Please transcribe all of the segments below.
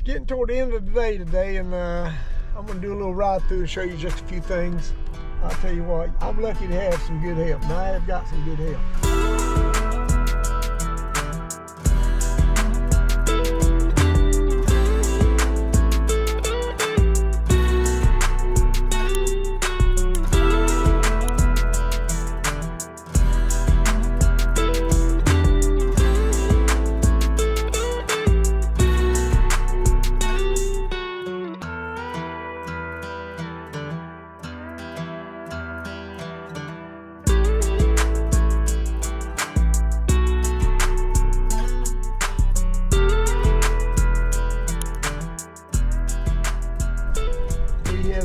getting toward the end of the day today, and I'm gonna do a little ride through and show you just a few things. I'll tell you what, I'm lucky to have some good help, and I have got some good help.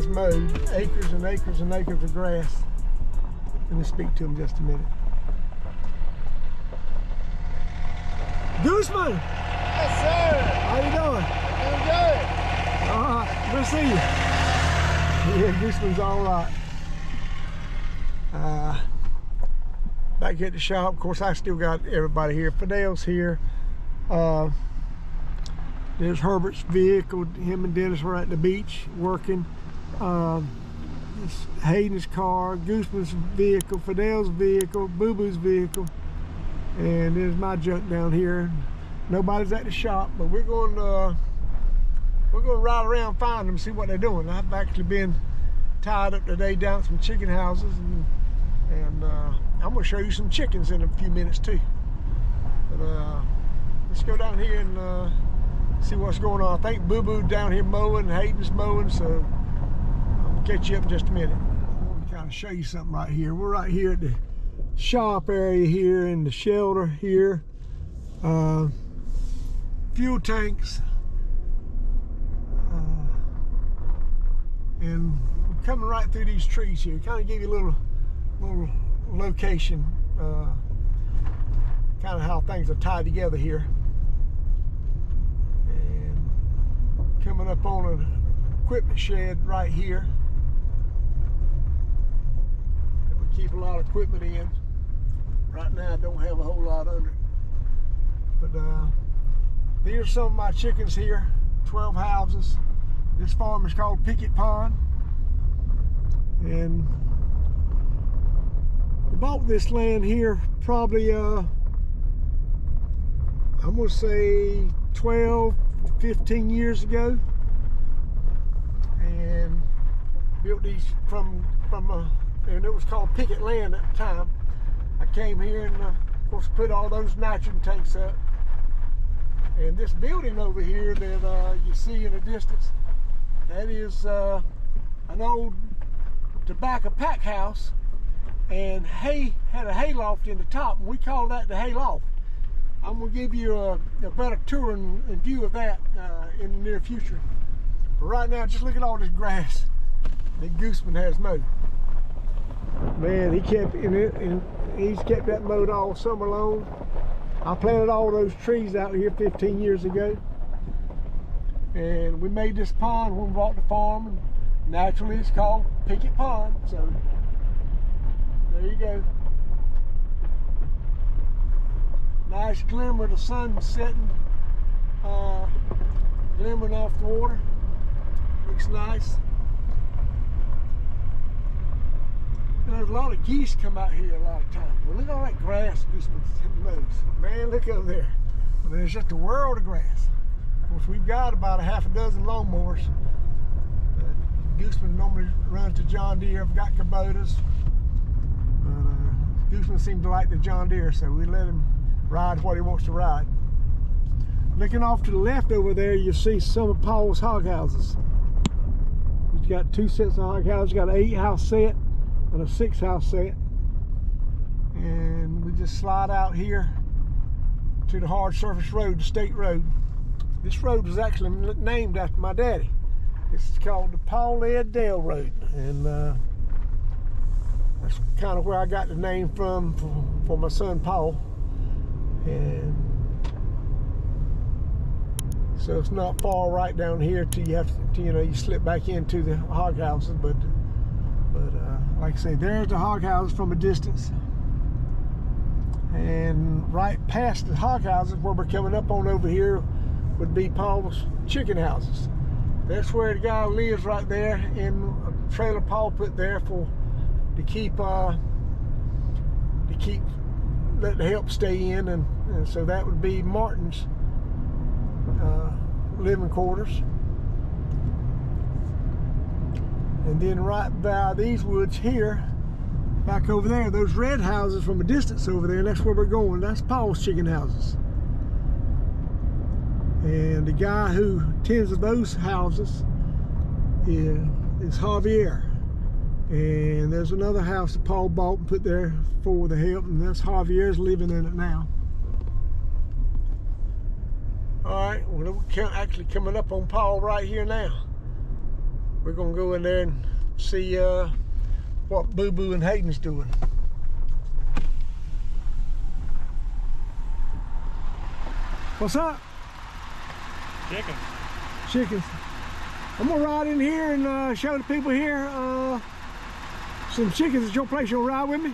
Mowed acres and acres and acres of grass. Let me speak to him just a minute. Gooseman! Yes, sir! How you doing? Doing good. All right, good to see you. Yeah, Gooseman's all right. Back at the shop, of course, I still got everybody here. Fidel's here. There's Herbert's vehicle. Him and Dennis were at the beach working. Hayden's car, Gooseman's vehicle, Fidel's vehicle, Boo Boo's vehicle, and there's my junk down here. Nobody's at the shop, but we're going to ride around and find them, see what they're doing. I've actually been tied up today down at some chicken houses, and I'm going to show you some chickens in a few minutes too. But let's go down here and see what's going on. I think Boo Boo down here mowing, Hayden's mowing, so catch you up in just a minute. I want to kind of show you something right here. We're right here at the shop area here in the shelter here. Fuel tanks. And we're coming right through these trees here. Kind of give you a little location. Kind of how things are tied together here. And coming up on an equipment shed right here. Keep a lot of equipment in. Right now I don't have a whole lot under it. But these are some of my chickens here, 12 houses. This farm is called Picket Pond. And I bought this land here probably, I'm gonna say 12, 15 years ago. And built these and it was called picket land at the time. I came here and of course put all those nitrogen tanks up. And this building over here that you see in the distance, that is an old tobacco pack house, and hay had a hay loft in the top, and we call that the hay loft. I'm gonna give you a better tour and view of that in the near future. But right now, just look at all this grass that Gooseman has mowed. Man, he kept in it, and he's kept that mowed all summer long. I planted all those trees out here 15 years ago, and we made this pond when we bought the farm, and naturally it's called Picket Pond. So there you go. Nice glimmer of the sun setting, glimmering off the water. Looks nice. There's a lot of geese come out here a lot of times. Well, look at all that grass Gooseman mows. Man, look over there. Well, there's just a world of grass. Of course, we've got about a half a dozen lawnmowers. Gooseman normally runs the John Deere. I've got Kubotas. But Gooseman seems to like the John Deere, so we let him ride what he wants to ride. Looking off to the left over there, you see some of Paul's hog houses. He's got 2 sets of hog houses. He's got an 8-house set and a 6-house set, and we just slide out here to the hard surface road, the state road. This road was actually named after my daddy. It's called the Paul Ed Dale Road, and that's kind of where I got the name from for my son Paul. And so it's not far right down here till you have to, you slip back into the hog houses, but like I say, there's the hog houses from a distance, and right past the hog houses where we're coming up on over here, would be Paul's chicken houses. That's where the guy lives right there in a trailer Paul put there to keep let the help stay in, and so that would be Martin's living quarters. And then right by these woods here, back over there, those red houses from a distance over there, that's where we're going. That's Paul's chicken houses. And the guy who tends to those houses is Javier. And there's another house that Paul bought and put there for the help, and that's Javier's living in it now. All right, well, we're actually coming up on Paul right here now. We're gonna go in there and see what Boo Boo and Hayden's doing. What's up? Chickens. Chickens. I'm gonna ride in here and show the people here some chickens at your place. You'll ride with me?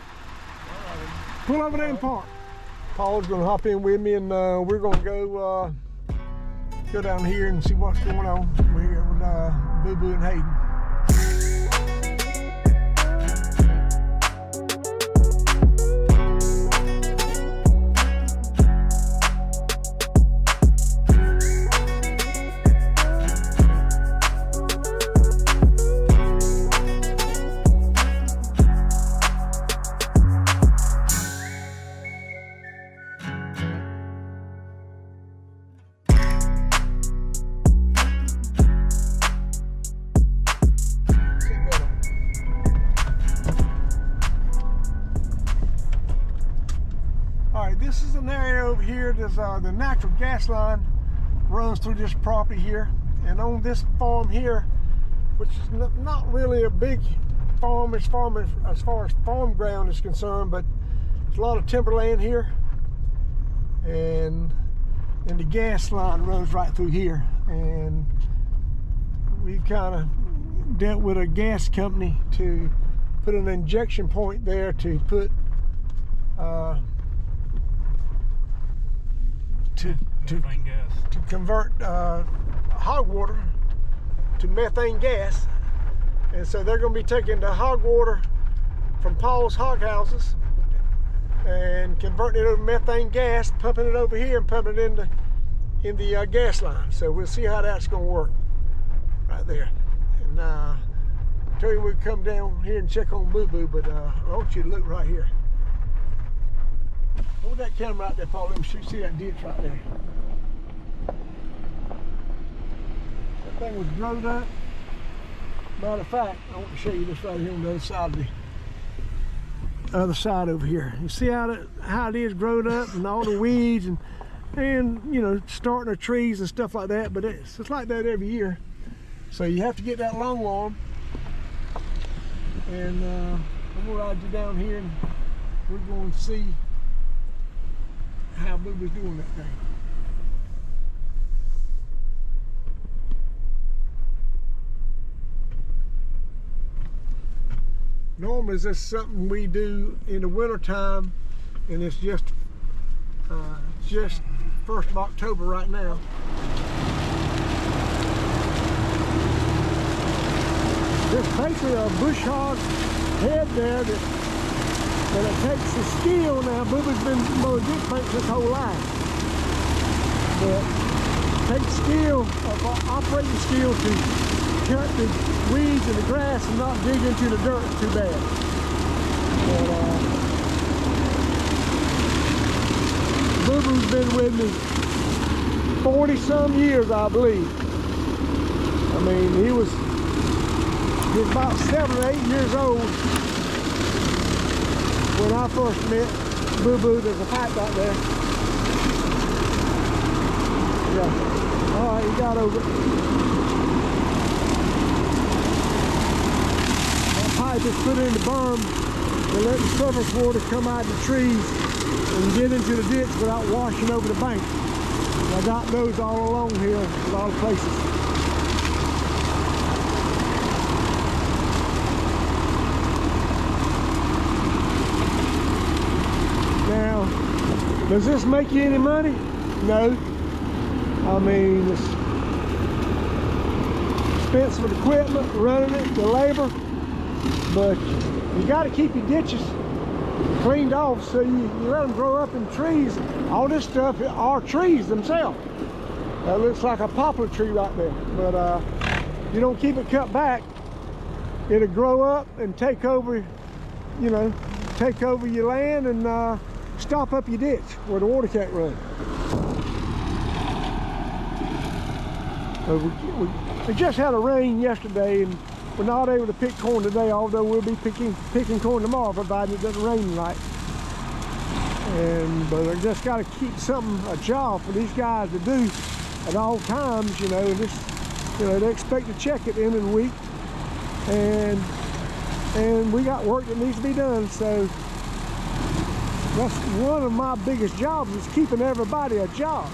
Pull over there and park. Paul's gonna hop in with me, and we're gonna go down here and see what's going on. We're here with Boo Boo and Hayden. This is an area over here. There's the natural gas line runs through this property here, and on this farm here, which is not really a big farm as far as farm ground is concerned, but there's a lot of timberland here, and the gas line runs right through here, and we've kind of dealt with a gas company to put an injection point there to put to convert hog water to methane gas. And so they're going to be taking the hog water from Paul's hog houses and converting it over to methane gas, pumping it over here and pumping it in the gas line. So we'll see how that's going to work right there. And I tell you, we'll come down here and check on Boo Boo, but I want you to look right here. Hold that camera out there, Paul. Let me see that ditch right there. That thing was growed up. Matter of fact, I want to show you this right here on the other side over here. You see how it is growed up, and all the weeds and you know, starting the trees and stuff like that. But it's like that every year. So you have to get that long arm. And I'm gonna ride you down here, and we're going to see how Boo Boo's doing that thing. Normally this is something we do in the winter time, and it's just 1st of October right now. There's basically a bush hog head there that it takes the skill. Now, Boo Boo's been mowing ditch paints his whole life. But it takes skill, operating skill, to cut the weeds and the grass and not dig into the dirt too bad. But Boo Boo's been with me 40-some years, I believe. I mean, he was about 7 or 8 years old when I first met Boo Boo. There's a pipe right there. Yeah. All right, he got over it. That pipe is put in the berm to let the surface water come out of the trees and get into the ditch without washing over the bank. And I got those all along here in a lot of places. Now, does this make you any money? No. I mean, it's expensive equipment, running it, the labor, but you got to keep your ditches cleaned off so you let them grow up in trees. All this stuff are trees themselves. That looks like a poplar tree right there, but you don't keep it cut back, it'll grow up and take over, you know, take over your land and stop up your ditch where the water can't run. We just had a rain yesterday, and we're not able to pick corn today, although we'll be picking corn tomorrow, provided it doesn't rain tonight. But I just got to keep a job for these guys to do at all times, you know. And this, you know, they expect to check at the end of the week, and we got work that needs to be done. So that's one of my biggest jobs, is keeping everybody a job,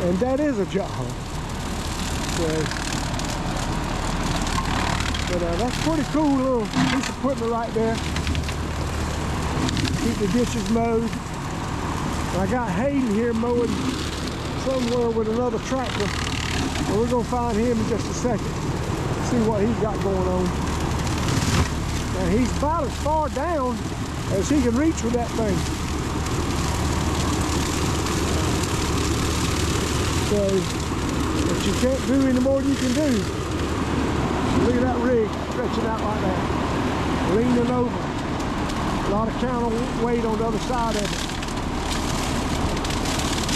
and that is a job. So, but that's pretty cool little piece of equipment right there. Keep the ditches mowed. I got Hayden here mowing somewhere with another tractor, and we're gonna find him in just a second, see what he's got going on. Now he's about as far down as he can reach with that thing. So, but you can't do any more than you can do. Look at that rig stretching out like that, leaning over. A lot of counterweight on the other side of it.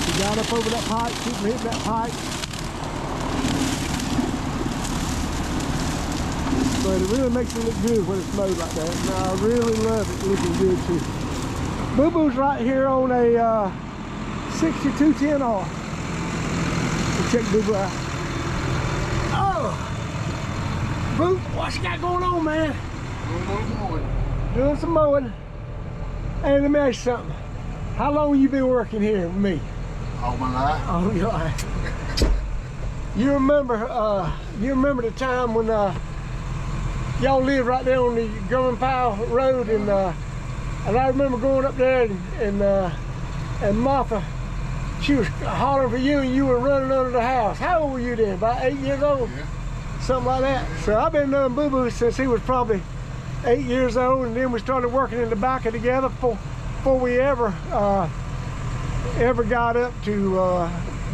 He got up over that pipe, keep hitting that pipe. But it really makes it look good when it's mowed like that. And I really love it looking good too. Boo Boo's right here on a 6210R. We'll check Boo Boo out. Oh! Boo, what you got going on, man? Doing some mowing. Hey, let me ask you something. How long have you been working here with me? All my life. All your life. You remember the time when y'all lived right there on the Governpile Road, and I remember going up there and Martha, she was hollering for you, and you were running under the house. How old were you then? About 8 years old? Yeah. Something like that. So I've been knowing Boo Boo since he was probably 8 years old, and then we started working in the backer together before we ever got up to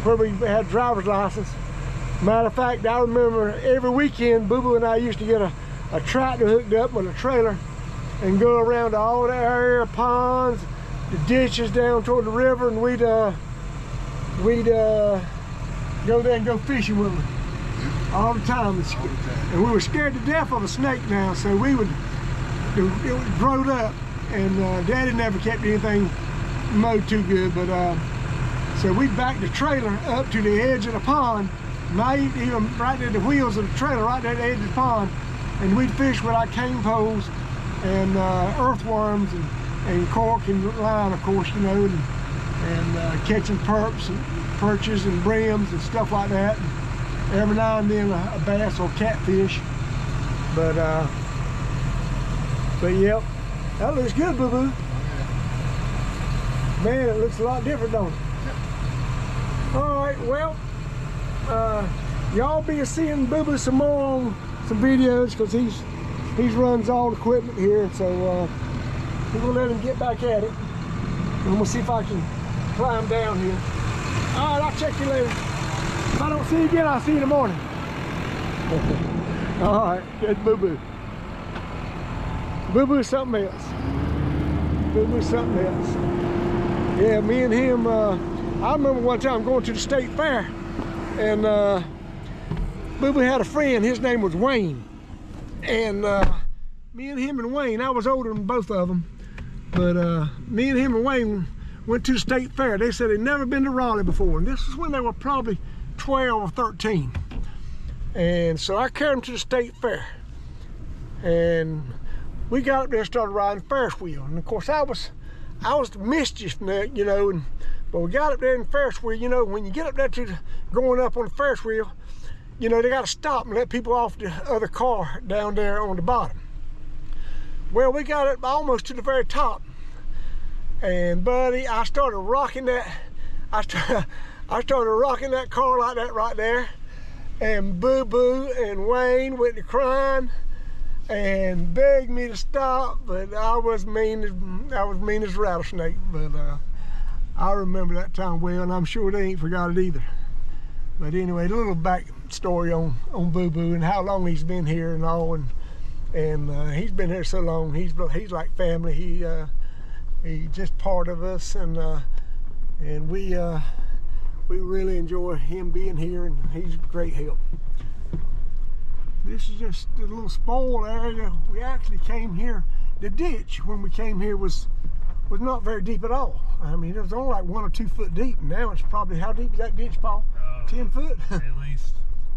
where we had driver's license. Matter of fact, I remember every weekend Boo Boo and I used to get a tractor hooked up with a trailer and go around to all the area, ponds, the ditches down toward the river, and we'd go there and go fishing with them all the time. And we were scared to death of a snake now, so it growed up, and Daddy never kept anything mowed too good, but so we backed the trailer up to the edge of the pond, even right at the wheels of the trailer, right there at the edge of the pond, and we'd fish with our cane poles and earthworms and cork and line, of course, you know, and catching perches and brims and stuff like that. And every now and then a bass or catfish. But yep, that looks good, Boo Boo. Man, it looks a lot different, don't it? All right, well, y'all be seeing Boo Boo some more on some videos, because he runs all the equipment here, so we're gonna let him get back at it, and we'll see if I can climb down here. All right, I'll check you later. If I don't see you again, I'll see you in the morning. All right, that's Boo Boo. Boo Boo's something else. Boo Boo's something else. Yeah, me and him, I remember one time going to the state fair, and Boo Boo had a friend, his name was Wayne. And me and him and Wayne, I was older than both of them, but me and him and Wayne went to the state fair. They said they'd never been to Raleigh before, and this is when they were probably 12 or 13. And so I carried them to the state fair, and we got up there and started riding Ferris wheel. And of course I was the mischief nut, you know, but we got up there in the Ferris wheel. You know, when you get up there to going up on the Ferris wheel, you know, they got to stop and let people off the other car down there on the bottom. Well, we got up almost to the very top, and buddy, I started rocking that. I started rocking that car like that right there, and Boo Boo and Wayne went to crying and begged me to stop, but I was mean as a rattlesnake. But I remember that time well, and I'm sure they ain't forgot it either. But anyway, a little back story on Boo Boo and how long he's been here and all, and he's been here so long. He's like family. He's just part of us, and we really enjoy him being here, and he's a great help. This is just a little spoil area. We actually came here. The ditch when we came here was not very deep at all. I mean, it was only like 1 or 2 foot deep. Now it's probably, how deep is that ditch, Paul? 10 foot? At least.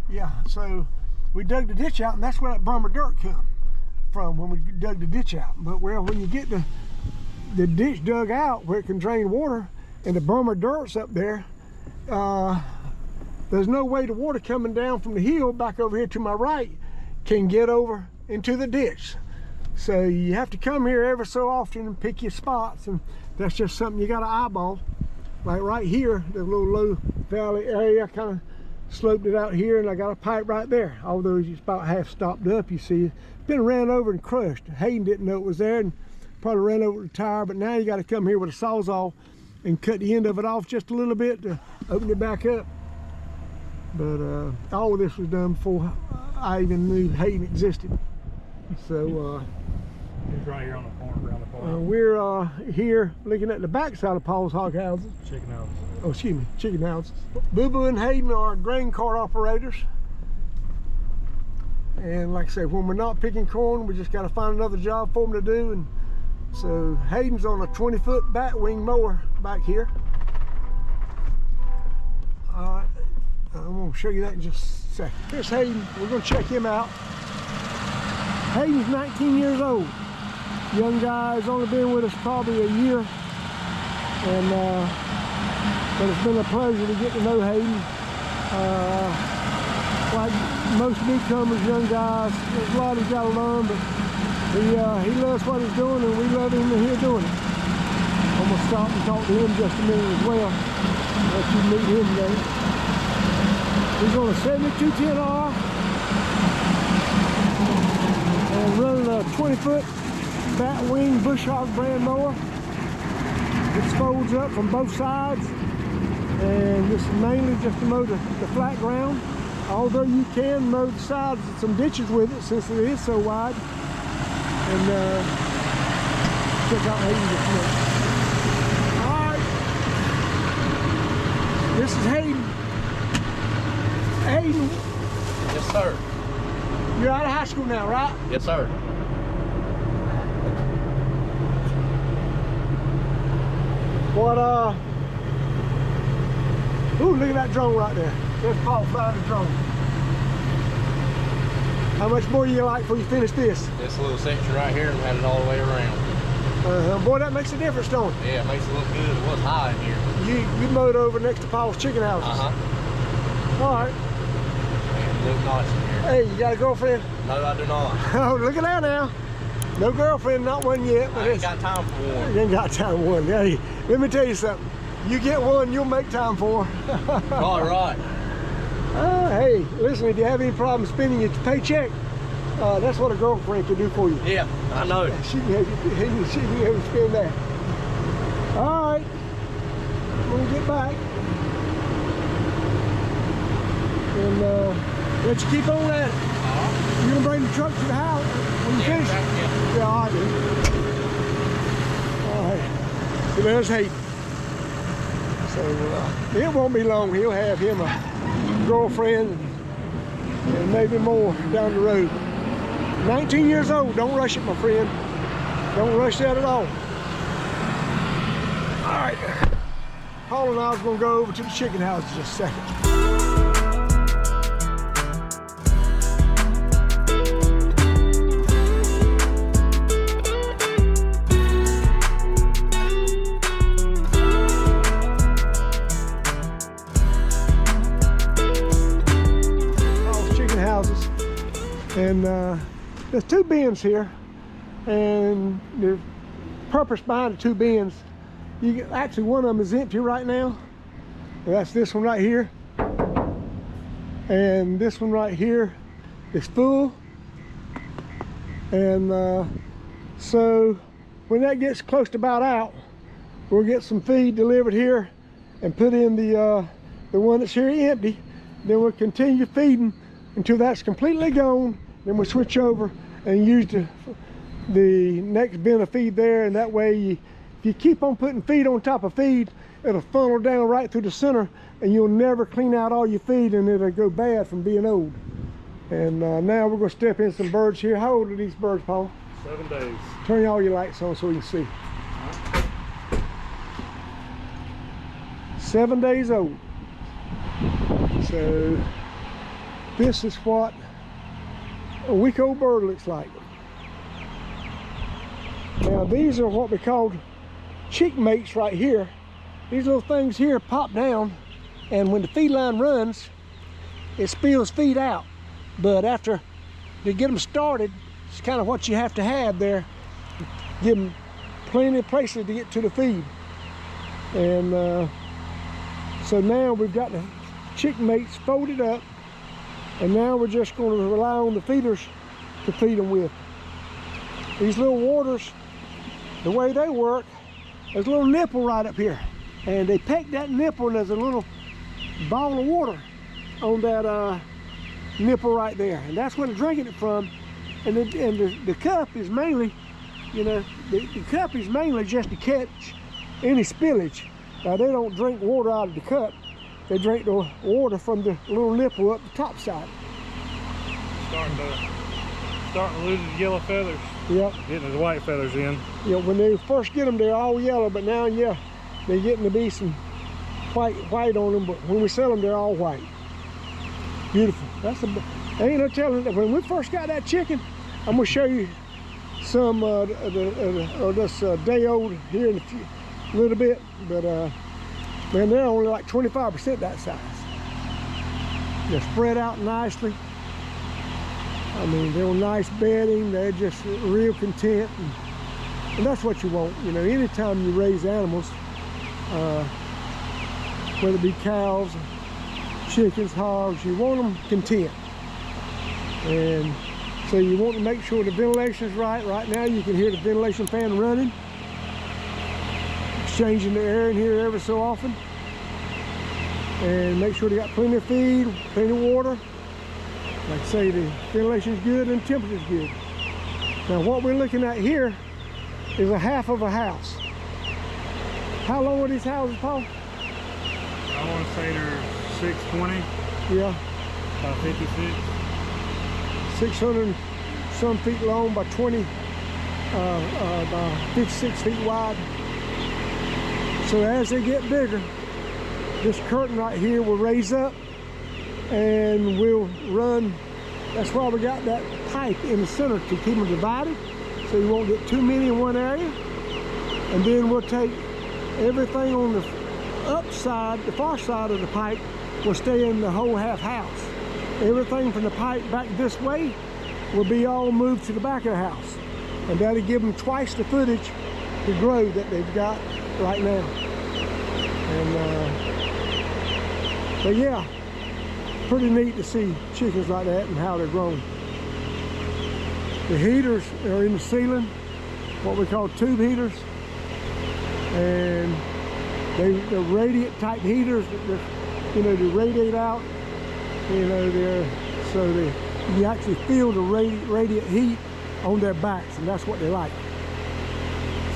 Yeah, so we dug the ditch out, and that's where that berm of dirt come from when we dug the ditch out. But well, when you get the ditch dug out where it can drain water, and the berm of dirt's up there, there's no way the water coming down from the hill back over here to my right can get over into the ditch. So you have to come here every so often and pick your spots, and that's just something you got to eyeball. Like right here, the little low valley area, I kind of sloped it out here, and I got a pipe right there. Although it's about half stopped up, you see. It's been ran over and crushed. Hayden didn't know it was there and probably ran over the tire, but now you got to come here with a sawzall and cut the end of it off just a little bit to open it back up. But all of this was done before I even knew Hayden existed. So He's right here on the corner, around the corner. we're here looking at the back side of Paul's hog houses. Chicken houses. Oh, excuse me, chicken houses. Boo Boo and Hayden are grain cart operators. And like I said, when we're not picking corn, we just got to find another job for them to do. And so Hayden's on a 20-foot back wing mower back here. All right, I'm going to show you that in just a second. Here's Hayden. We're going to check him out. Hayden's 19 years old. Young guy's only been with us probably a year. And but it's been a pleasure to get to know Hayden. Like most newcomers, young guys, there's a lot he's got to learn, but he loves what he's doing, and we love him here doing it. I'm going to stop and talk to him just a minute as well. Let you meet him today. He's on a 7210R and running a 20-foot bat wing bush hog brand mower. It folds up from both sides, and this is mainly just to mow the flat ground. Although you can mow the sides of some ditches with it since it is so wide. And check out Hayden just a minute. Alright. This is Hayden. Hayden. Yes, sir. You're out of high school now, right? Yes, sir. What, ooh, look at that drone right there. There's Paul flying the drone. How much more do you like before you finish this? This little section right here and had it all the way around. Boy, that makes a difference, don't it? Yeah, it makes it look good. It was high in here. You mowed over next to Paul's chicken houses. All right. And it looked nice in here. Hey, you got a girlfriend? No, I do not. Oh, look at that now. No girlfriend, not one yet. But I ain't got time for one. You ain't got time for one. Hey, let me tell you something. You get one, you'll make time for her. All right. Hey, listen, if you have any problem spending your paycheck, that's what a girlfriend can do for you. Yeah, I know. She can help you spend that. All right, I'm gonna get back and let you keep on at it. You gonna bring the truck to the house when you finish? Yeah, all right. All right. So there's Hayden. So it won't be long. He'll have him a girlfriend and maybe more down the road. 19 years old. Don't rush it, my friend. Don't rush that at all. All right. Paul and I was going to go over to the chicken house in just a second. And there's 2 bins here, and the purpose behind the 2 bins, actually one of them is empty right now, And that's this one right here. And this one right here is full. And so when that gets close to about out, we'll get some feed delivered here and put in the one that's here empty. Then we'll continue feeding until that's completely gone. Then we'll switch over and use the next bin of feed there. And that way, if you keep on putting feed on top of feed, it'll funnel down right through the center, and you'll never clean out all your feed, and it'll go bad from being old. And now we're going to step in some birds here. How old are these birds, Paul? 7 days. Turn all your lights on so we can see. 7 days old. So this is what a week-old bird looks like. Now these are what we call chick mates right here. These little things here pop down, and when the feed line runs, it spills feed out. But after to get them started, it's kind of what you have to have there. Give them plenty of places to get to the feed. And so now we've got the chick mates folded up, and now we're just going to rely on the feeders to feed them with. These little waters, the way they work, there's a little nipple right up here, and they peck that nipple, and there's a little ball of water on that nipple right there, and that's where they're drinking it from. And the cup is mainly, you know, the cup is mainly just to catch any spillage. Now they don't drink water out of the cup, they drink the water from the little nipple up the top side. Starting to lose his yellow feathers. Yep. Getting his white feathers in. Yeah, when they first get them, they're all yellow, but now, yeah, they're getting to be some white on them. But when we sell them, they're all white. Beautiful. Ain't no telling that when we first got that chicken. I'm gonna show you some this day old here in a little bit, but man, they're only like 25% that size. They're spread out nicely. I mean, they're on nice bedding. They're just real content, and that's what you want. You know, anytime you raise animals, whether it be cows, chickens, hogs, you want them content. And so you want to make sure the ventilation is right. Right now you can hear the ventilation fan running. It's changing the air in here every so often. And make sure they got plenty of feed, plenty of water. Like I say, the ventilation is good and the temperature is good. Now what we're looking at here is a half of a house. How long are these houses, Paul? I want to say they're 620. Yeah. About 56. 600 some feet long by 20, by 56 feet wide. So as they get bigger, this curtain right here will raise up and we'll run. That's why we got that pipe in the center to keep them divided, so you won't get too many in one area. And then we'll take everything on the upside, the far side of the pipe, will stay in the whole half house. Everything from the pipe back this way will be all moved to the back of the house, and that'll give them twice the footage to grow that they've got right now. And but yeah, pretty neat to see chickens like that and how they're grown. The heaters are in the ceiling, what we call tube heaters, and they're radiant type heaters that you know, they radiate out. You know, you actually feel the radiant heat on their backs, and that's what they like.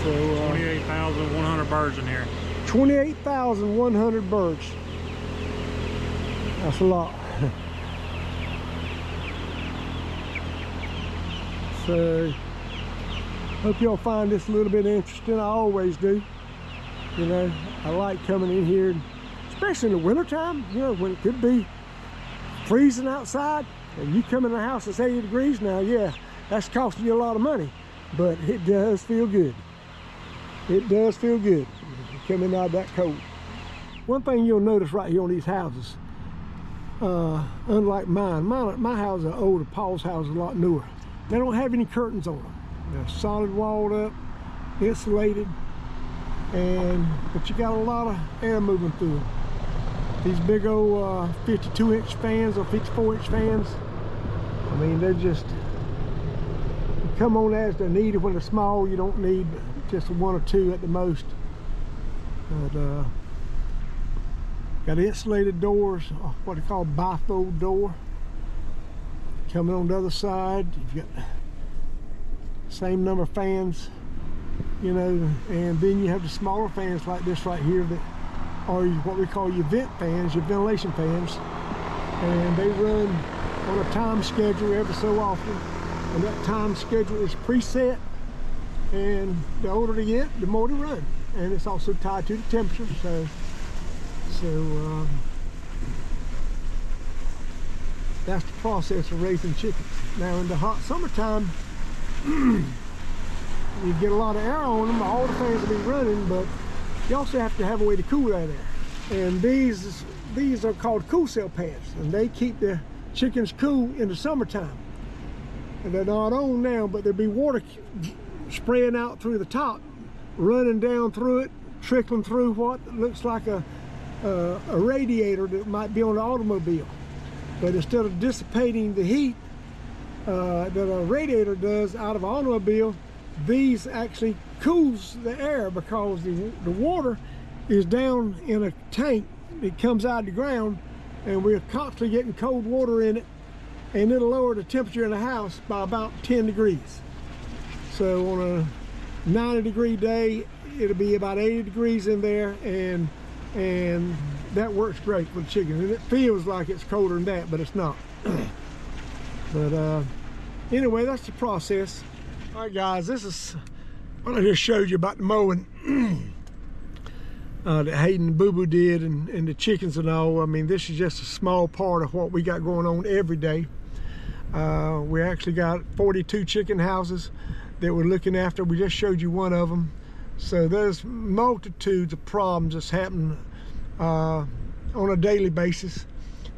So 28,100 birds in here. 28,100 birds. That's a lot. So hope y'all find this a little bit interesting. I always do. You know, I like coming in here, especially in the wintertime, you know, when it could be freezing outside and you come in the house that's 80 degrees now. Yeah, that's costing you a lot of money, but it does feel good. It does feel good coming out of that cold. One thing you'll notice right here on these houses, unlike my houses are older, Paul's house is a lot newer. They don't have any curtains on them. They're solid walled up, insulated, but you got a lot of air moving through them. These big old 52-inch fans or 54-inch fans, I mean, they're just, come on as they're needed. When they're small, you don't need just one or two at the most. But got insulated doors, what they call bifold door. Coming on the other side, you've got the same number of fans, you know, and then you have the smaller fans like this right here that are what we call your vent fans, your ventilation fans, and they run on a time schedule every so often, and that time schedule is preset, and the older they get, the more they run, and it's also tied to the temperature. So that's the process of raising chickens. Now in the hot summertime, you get a lot of air on them, all the fans will be running, but you also have to have a way to cool that air. And these are called cool cell pads, and they keep the chickens cool in the summertime. And they're not on now, but there'll be water spraying out through the top, running down through it, trickling through what looks like a radiator that might be on an automobile. But instead of dissipating the heat that a radiator does out of an automobile, these actually cools the air, because the water is down in a tank. It comes out of the ground, and we're constantly getting cold water in it, and it'll lower the temperature in the house by about 10 degrees. So on a 90-degree day, it'll be about 80 degrees in there, and that works great with chickens. And it feels like it's colder than that, but it's not. But anyway, that's the process. All right, guys, this is what I just showed you about the mowing that Hayden and Boo Boo did, and the chickens and all. I mean, this is just a small part of what we got going on every day. We actually got 42 chicken houses that we're looking after. We just showed you one of them. So there's multitudes of problems that's happening on a daily basis.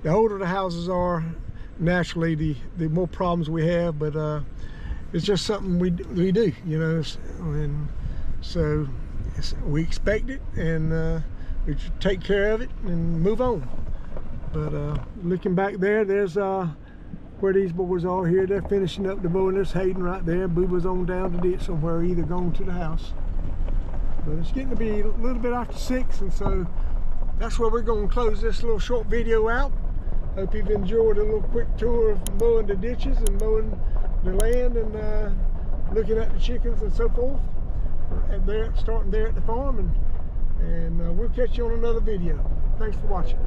The older the houses are, naturally the more problems we have, but it's just something we do, you know, and so we expect it, and we take care of it and move on. But looking back there, there's where these boys are here. They're finishing up the mowing. There's Hayden right there. Boo Boo's on down the ditch somewhere, either going to the house. But it's getting to be a little bit after 6, and so that's where we're going to close this little short video out. Hope you've enjoyed a little quick tour of mowing the ditches and mowing the land, and looking at the chickens and so forth. And there, starting there at the farm, and we'll catch you on another video. Thanks for watching.